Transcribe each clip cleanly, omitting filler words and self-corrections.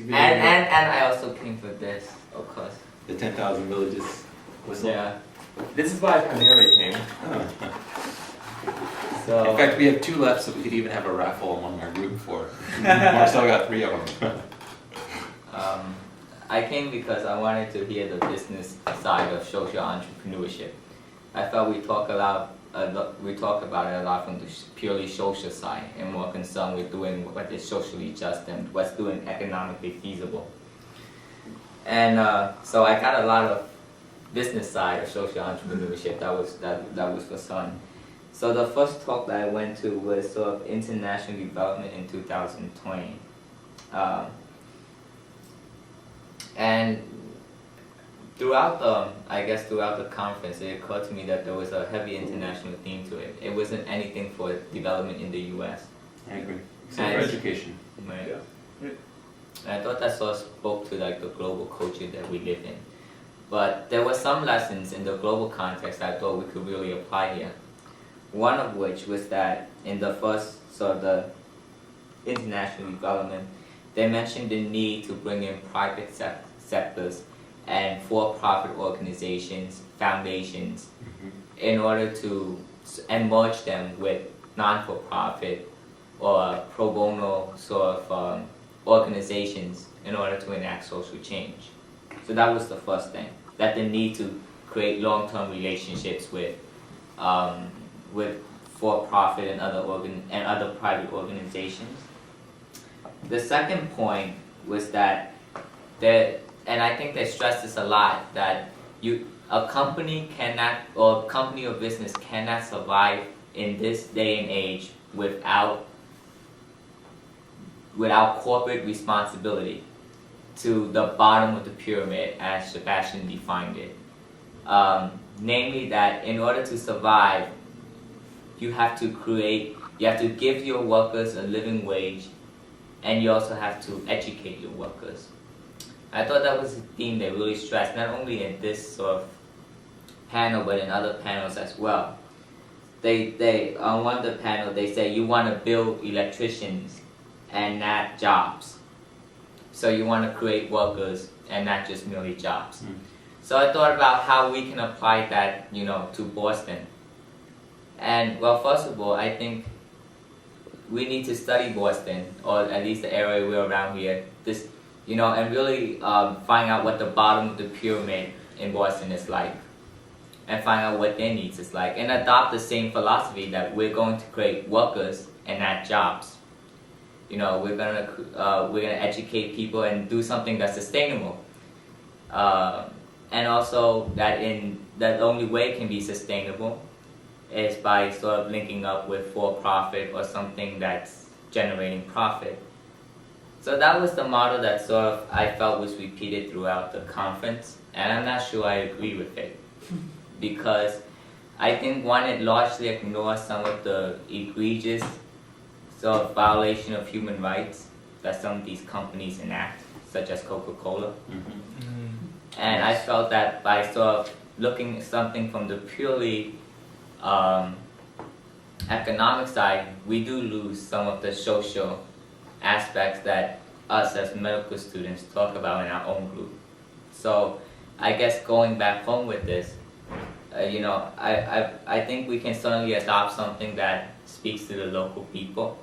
And I also came for this, of course. The 10,000 villages whistle. Yeah. This is why Canary came. So In fact, we have 2 left, so we could even have a raffle among our group for. Marcel got 3 of them. I came because I wanted to hear the business side of social entrepreneurship. I thought we talk about it a lot from the purely social side, and more concerned with doing what is socially just and what's doing economically feasible. And so I got a lot of business side of social entrepreneurship. That was for fun. So the first talk that I went to was sort of international development in 2020. And throughout the conference, it occurred to me that there was a heavy international theme to it. It wasn't anything for development in the U.S. I agree. Except for education. Right. Yeah. And I thought that sort of spoke to like the global culture that we live in. But there were some lessons in the global context I thought we could really apply here. One of which was that in the first sort of the international development, they mentioned the need to bring in private sectors and for-profit organizations, foundations, in order to merge them with non-for-profit or pro bono sort of organizations in order to enact social change. So that was the first thing, that the need to create long-term relationships with for-profit and other private organizations. The second point was that and I think they stress this a lot, that a company or business cannot survive in this day and age without corporate responsibility to the bottom of the pyramid, as Sebastian defined it. Namely that in order to survive, you have to give your workers a living wage, and you also have to educate your workers. I thought that was a theme they really stressed, not only in this sort of panel, but in other panels as well. They on one of the panels, they say you want to build electricians and not jobs. So you want to create workers and not just merely jobs. So I thought about how we can apply that, to Boston. And well, first of all, I think we need to study Boston, or at least the area we're around here, and really find out what the bottom of the pyramid in Boston is like, and find out what their needs is like, and adopt the same philosophy that we're going to create workers and not jobs. We're gonna educate people and do something that's sustainable, and also that the only way it can be sustainable is by sort of linking up with for-profit or something that's generating profit. So that was the model that sort of I felt was repeated throughout the conference, and I'm not sure I agree with it. Because I think, one, it largely ignores some of the egregious sort of violation of human rights that some of these companies enact, such as Coca-Cola. And I felt that by sort of looking at something from the purely economic side, we do lose some of the social aspects that us as medical students talk about in our own group. So I guess going back home with this, I think we can certainly adopt something that speaks to the local people,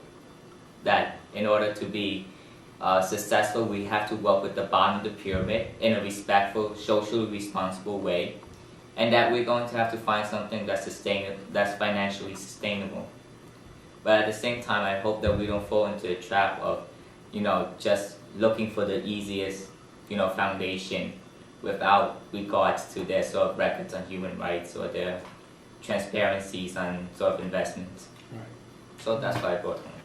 that in order to be successful, we have to work with the bottom of the pyramid in a respectful, socially responsible way, and that we're going to have to find something that's financially sustainable. But at the same time, I hope that we don't fall into a trap of, just looking for the easiest, foundation without regards to their sort of records on human rights or their transparencies on sort of investments. Right. So that's what I brought home.